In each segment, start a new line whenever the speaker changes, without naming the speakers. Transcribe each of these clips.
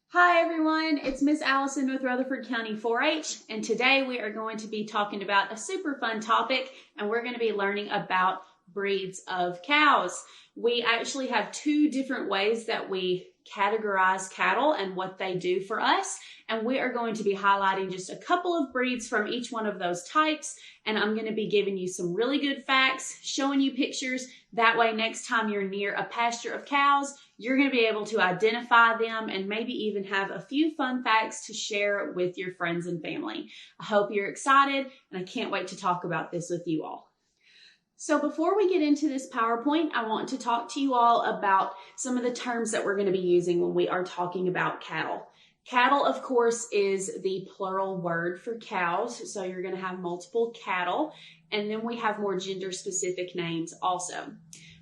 Hi everyone, it's Miss Allison with Rutherford County 4-H, and today we are going to be talking about a super fun topic, and we're going to be learning about breeds of cows. We actually have two different ways that we categorize cattle and what they do for us, and we are going to be highlighting just a couple of breeds from each one of those types, and I'm going to be giving you some really good facts, showing you pictures. That way next time you're near a pasture of cows, you're going to be able to identify them and maybe even have a few fun facts to share with your friends and family. I hope you're excited, and I can't wait to talk about this with you all. So before we get into this PowerPoint, I want to talk to you all about some of the terms that we're going to be using when we are talking about cattle. Cattle, of course, is the plural word for cows, so you're going to have multiple cattle, and then we have more gender-specific names also.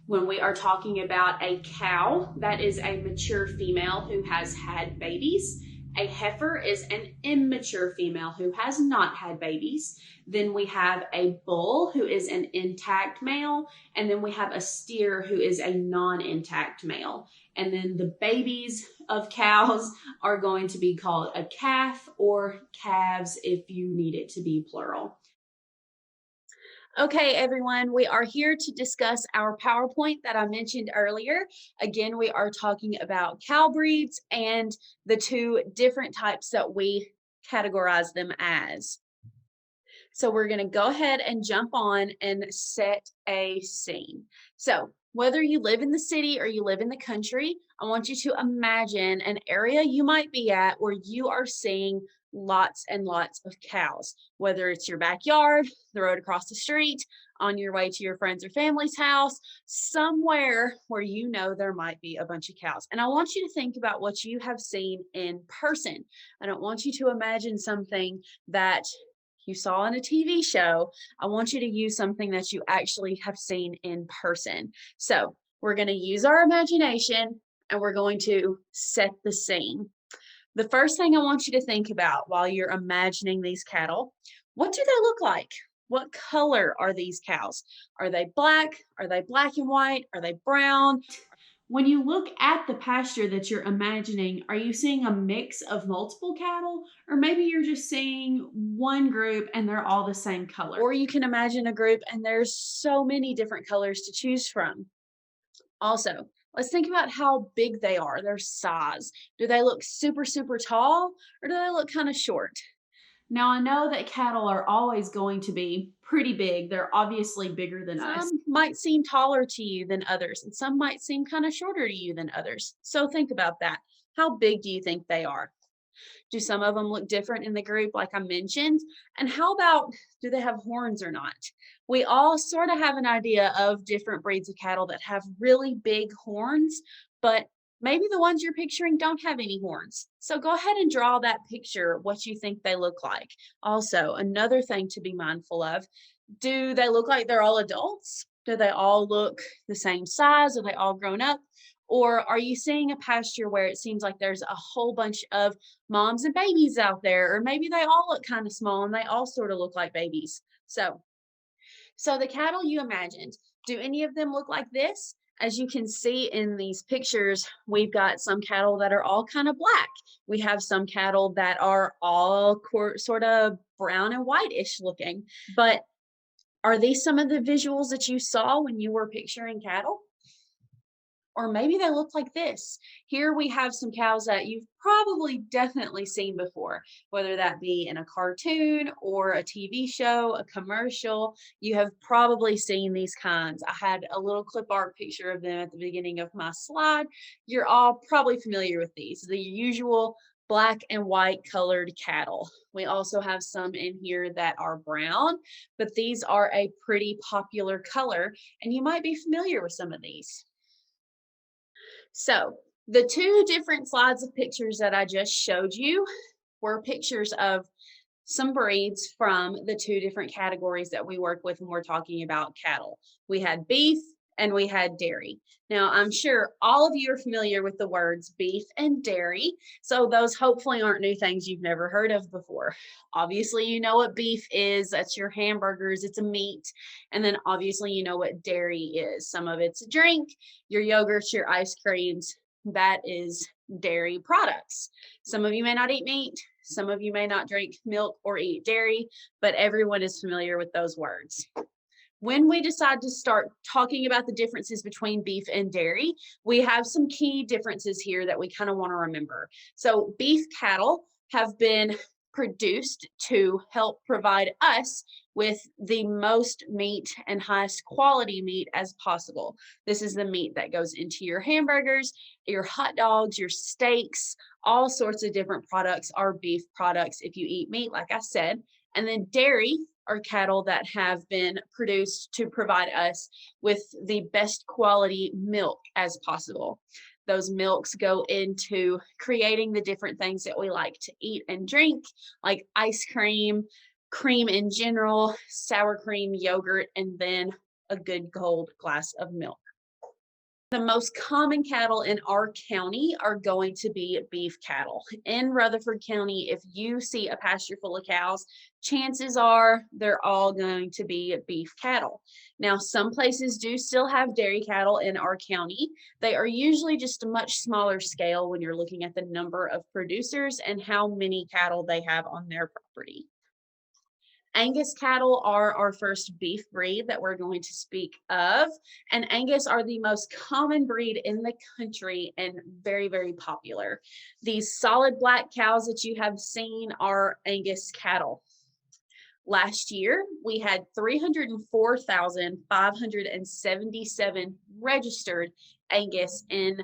When we are talking about a cow, that is a mature female who has had babies. A heifer is an immature female who has not had babies. Then we have a bull who is an intact male. And then we have a steer who is a non-intact male. And then the babies of cows are going to be called a calf or calves if you need it to be plural. Okay, everyone, we are here to discuss our PowerPoint that I mentioned earlier. Again, we are talking about cow breeds and the two different types that we categorize them as. So we're going to go ahead and jump on and set a scene. So whether you live in the city or you live in the country, I want you to imagine an area you might be at where you are seeing lots and lots of cows, whether it's your backyard, the road across the street, on your way to your friends or family's house, somewhere where you know there might be a bunch of cows. And I want you to think about what you have seen in person. I don't want you to imagine something that you saw on a TV show. I want you to use something that you actually have seen in person. So we're going to use our imagination and we're going to set the scene. The first thing I want you to think about while you're imagining these cattle, what do they look like? What color are these cows? Are they black? Are they black and white? Are they brown? When you look at the pasture that you're imagining, are you seeing a mix of multiple cattle? Or maybe you're just seeing one group and they're all the same color. Or you can imagine a group and there's so many different colors to choose from. Also, let's think about how big they are, their size. Do they look super, super tall or do they look kind of short? Now, I know that cattle are always going to be pretty big. They're obviously bigger than us. Some might seem taller to you than others, and some might seem kind of shorter to you than others. So think about that. How big do you think they are? Do some of them look different in the group, like I mentioned? And how about, do they have horns or not? We all sort of have an idea of different breeds of cattle that have really big horns, but maybe the ones you're picturing don't have any horns. So go ahead and draw that picture, what you think they look like. Also, another thing to be mindful of, do they look like they're all adults? Do they all look the same size? Are they all grown up? Or are you seeing a pasture where it seems like there's a whole bunch of moms and babies out there? Or maybe they all look kind of small and they all sort of look like babies. So the cattle you imagined, do any of them look like this? As you can see in these pictures, we've got some cattle that are all kind of black. We have some cattle that are all sort of brown and whitish looking. But are these some of the visuals that you saw when you were picturing cattle? Or maybe they look like this. Here we have some cows that you've probably definitely seen before, whether that be in a cartoon or a TV show, a commercial. You have probably seen these kinds. I had a little clip art picture of them at the beginning of my slide. You're all probably familiar with these, the usual black and white colored cattle. We also have some in here that are brown, but these are a pretty popular color, and you might be familiar with some of these. So the two different slides of pictures that I just showed you were pictures of some breeds from the two different categories that we work with when we're talking about cattle. We had beef and we had dairy. Now, I'm sure all of you are familiar with the words beef and dairy, so those hopefully aren't new things you've never heard of before. Obviously, you know what beef is. That's your hamburgers. It's a meat. And then obviously, you know what dairy is. Some of it's a drink, your yogurts, your ice creams. That is dairy products. Some of you may not eat meat, some of you may not drink milk or eat dairy, but everyone is familiar with those words. When we decide to start talking about the differences between beef and dairy, we have some key differences here that we kind of want to remember. So beef cattle have been produced to help provide us with the most meat and highest quality meat as possible. This is the meat that goes into your hamburgers, your hot dogs, your steaks, all sorts of different products are beef products if you eat meat, like I said. And then dairy are cattle that have been produced to provide us with the best quality milk as possible. Those milks go into creating the different things that we like to eat and drink, like ice cream, cream in general, sour cream, yogurt, and then a good cold glass of milk. The most common cattle in our county are going to be beef cattle. In Rutherford County, if you see a pasture full of cows, chances are they're all going to be beef cattle. Now, some places do still have dairy cattle in our county. They are usually just a much smaller scale when you're looking at the number of producers and how many cattle they have on their property. Angus cattle are our first beef breed that we're going to speak of, and Angus are the most common breed in the country and very, very popular. These solid black cows that you have seen are Angus cattle. Last year, we had 304,577 registered Angus in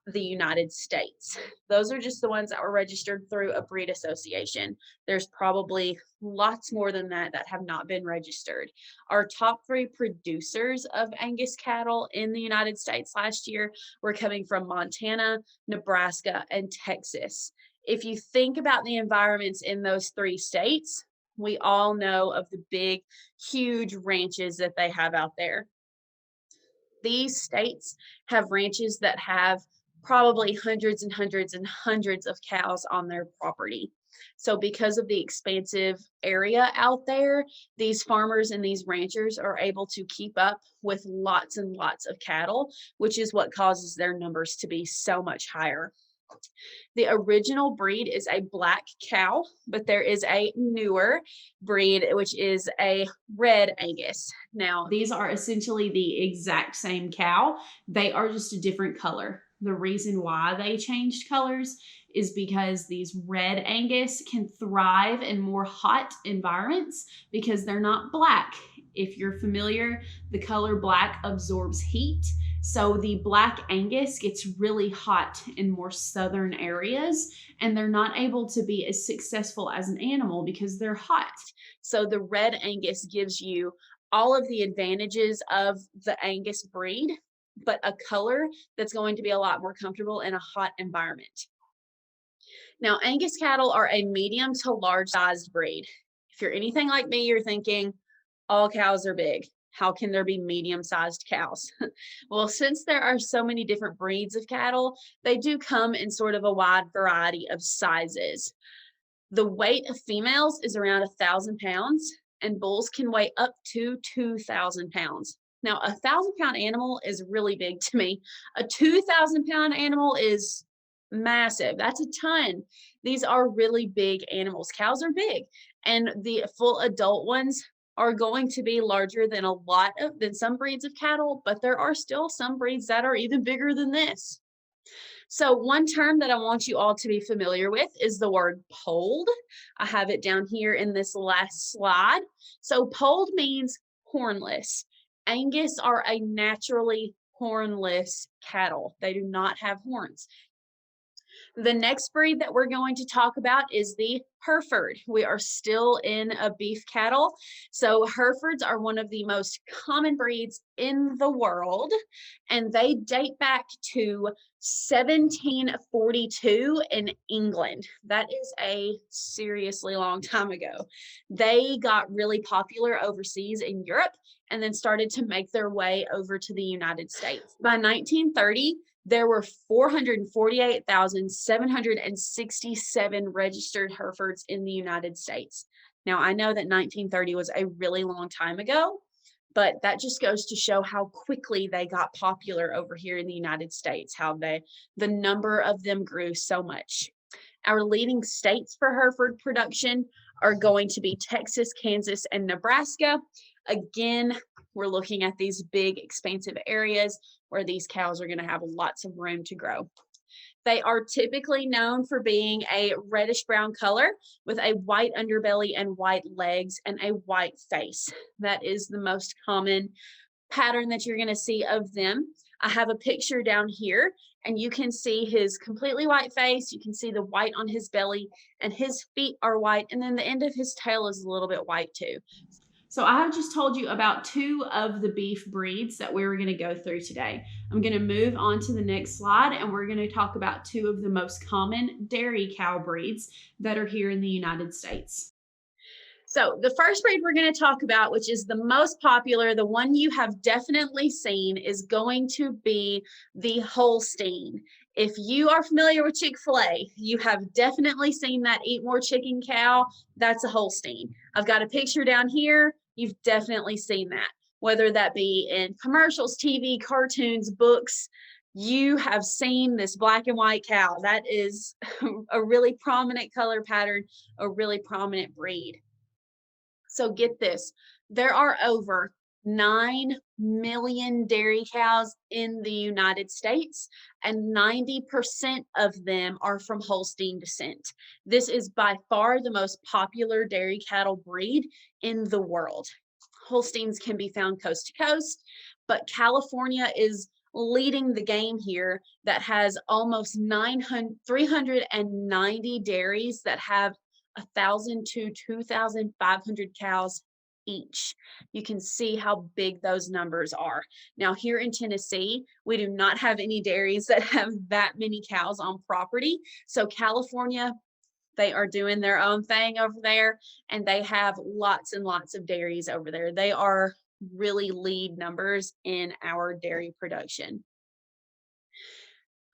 the United States. Those are just the ones that were registered through a breed association. There's probably lots more than that that have not been registered. Our top 3 producers of Angus cattle in the United States last year were coming from Montana, Nebraska, and Texas. If you think about the environments in those 3 states, we all know of the big, huge ranches that they have out there. These states have ranches that have probably hundreds and hundreds and hundreds of cows on their property. So because of the expansive area out there, these farmers and these ranchers are able to keep up with lots and lots of cattle, which is what causes their numbers to be so much higher. The original breed is a black cow, but there is a newer breed, which is a red Angus. Now, these are essentially the exact same cow. They are just a different color. The reason why they changed colors is because these red Angus can thrive in more hot environments because they're not black. If you're familiar, the color black absorbs heat. So the black Angus gets really hot in more southern areas, and they're not able to be as successful as an animal because they're hot. So the red Angus gives you all of the advantages of the Angus breed, but a color that's going to be a lot more comfortable in a hot environment. Now, Angus cattle are a medium to large sized breed. If you're anything like me, you're thinking all cows are big. How can there be medium-sized cows? Well, since there are so many different breeds of cattle, they do come in sort of a wide variety of sizes. The weight of females is around 1,000 pounds, and bulls can weigh up to 2,000 pounds. Now, a 1,000-pound animal is really big to me. A 2,000-pound animal is massive. That's a ton. These are really big animals. Cows are big, and the full adult ones are going to be larger than than some breeds of cattle, but there are still some breeds that are even bigger than this. So one term that I want you all to be familiar with is the word polled. I have it down here in this last slide. So polled means hornless. Angus are a naturally hornless cattle. They do not have horns. The next breed that we're going to talk about is the Hereford. We are still in a beef cattle. So Herefords are one of the most common breeds in the world, and they date back to 1742 in England. That is a seriously long time ago. They got really popular overseas in Europe and then started to make their way over to the United States. By 1930, there were 448,767 registered Herefords in the United States. Now, I know that 1930 was a really long time ago, But that just goes to show how quickly they got popular over here in the United States, how the number of them grew so much. Our leading states for Hereford production are going to be Texas, Kansas, and Nebraska. Again, we're looking at these big, expansive areas where these cows are going to have lots of room to grow. They are typically known for being a reddish brown color with a white underbelly and white legs and a white face. That is the most common pattern that you're going to see of them. I have a picture down here, and you can see his completely white face. You can see the white on his belly, and his feet are white, and then the end of his tail is a little bit white too. So I have just told you about two of the beef breeds that we were going to go through today. I'm going to move on to the next slide, and we're going to talk about two of the most common dairy cow breeds that are here in the United States. So the first breed we're going to talk about, which is the most popular, the one you have definitely seen, is going to be the Holstein. If you are familiar with Chick-fil-A, you have definitely seen that Eat More Chicken cow. That's a Holstein. I've got a picture down here. You've definitely seen that, whether that be in commercials, TV, cartoons, books. You have seen this black and white cow. That is a really prominent color pattern, a really prominent breed. So get this, there are over 9 million dairy cows in the United States, and 90% of them are from Holstein descent. This is by far the most popular dairy cattle breed in the world. Holsteins can be found coast to coast, but California is leading the game here, that has almost 390 dairies that have 1,000 to 2,500 cows each. You can see how big those numbers are. Now, here in Tennessee, we do not have any dairies that have that many cows on property. So California, they are doing their own thing over there, and they have lots and lots of dairies over there. They are really lead numbers in our dairy production.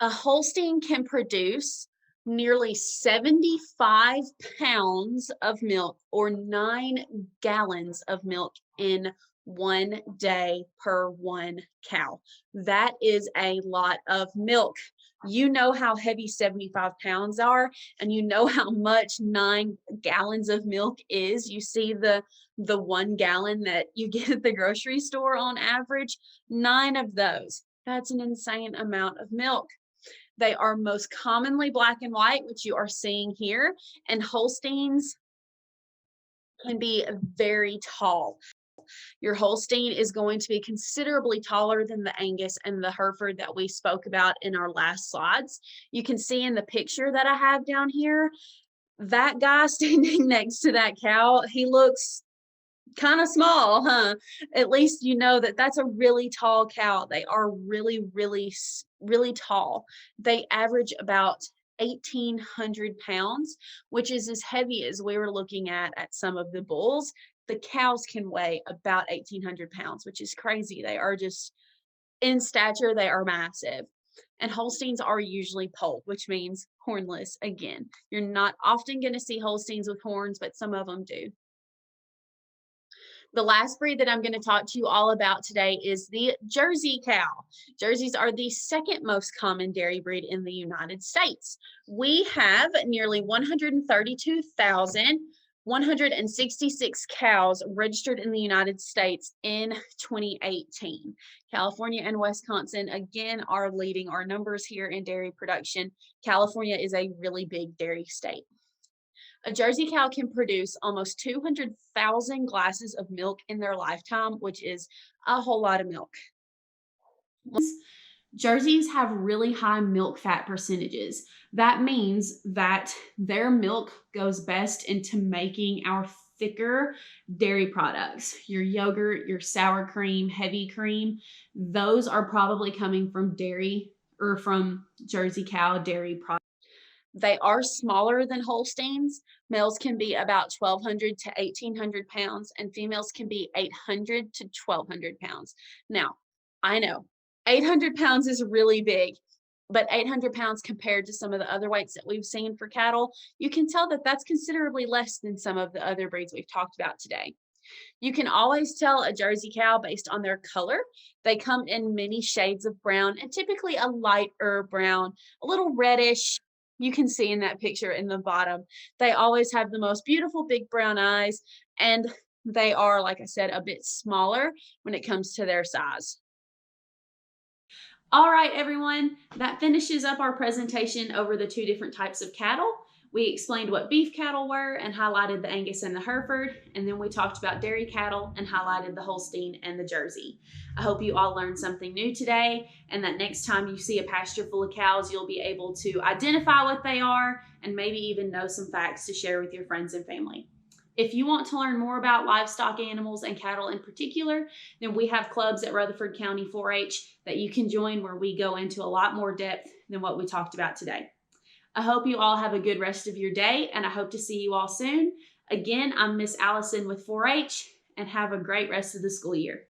A Holstein can produce nearly 75 pounds of milk, or 9 gallons of milk in one day per one cow. That is a lot of milk. You know how heavy 75 pounds are, and you know how much 9 gallons of milk is. You see the 1 gallon that you get at the grocery store on average, 9 of those. That's an insane amount of milk. They are most commonly black and white, which you are seeing here, and Holsteins can be very tall. Your Holstein is going to be considerably taller than the Angus and the Hereford that we spoke about in our last slides. You can see in the picture that I have down here, that guy standing next to that cow, he looks kind of small, huh? At least you know that that's a really tall cow. They are really, really, really tall. They average about 1,800 pounds, which is as heavy as we were looking at some of the bulls. The cows can weigh about 1,800 pounds, which is crazy. They are just, in stature, they are massive. And Holsteins are usually polled, which means hornless again. You're not often going to see Holsteins with horns, but some of them do. The last breed that I'm going to talk to you all about today is the Jersey cow. Jerseys are the second most common dairy breed in the United States. We have nearly 132,166 cows registered in the United States in 2018. California and Wisconsin, again, are leading our numbers here in dairy production. California is a really big dairy state. A Jersey cow can produce almost 200,000 glasses of milk in their lifetime, which is a whole lot of milk. Jerseys have really high milk fat percentages. That means that their milk goes best into making our thicker dairy products. Your yogurt, your sour cream, heavy cream, those are probably coming from dairy or from Jersey cow dairy products. They are smaller than Holsteins. Males can be about 1,200 to 1,800 pounds, and females can be 800 to 1,200 pounds. Now, I know 800 pounds is really big, but 800 pounds compared to some of the other weights that we've seen for cattle, you can tell that that's considerably less than some of the other breeds we've talked about today. You can always tell a Jersey cow based on their color. They come in many shades of brown and typically a lighter brown, a little reddish. You can see in that picture in the bottom. They always have the most beautiful big brown eyes, and they are, like I said, a bit smaller when it comes to their size. All right, everyone, that finishes up our presentation over the two different types of cattle. We explained what beef cattle were and highlighted the Angus and the Hereford, and then we talked about dairy cattle and highlighted the Holstein and the Jersey. I hope you all learned something new today, and that next time you see a pasture full of cows, you'll be able to identify what they are and maybe even know some facts to share with your friends and family. If you want to learn more about livestock animals and cattle in particular, then we have clubs at Rutherford County 4-H that you can join where we go into a lot more depth than what we talked about today. I hope you all have a good rest of your day, and I hope to see you all soon. Again, I'm Miss Alison with 4-H, and have a great rest of the school year.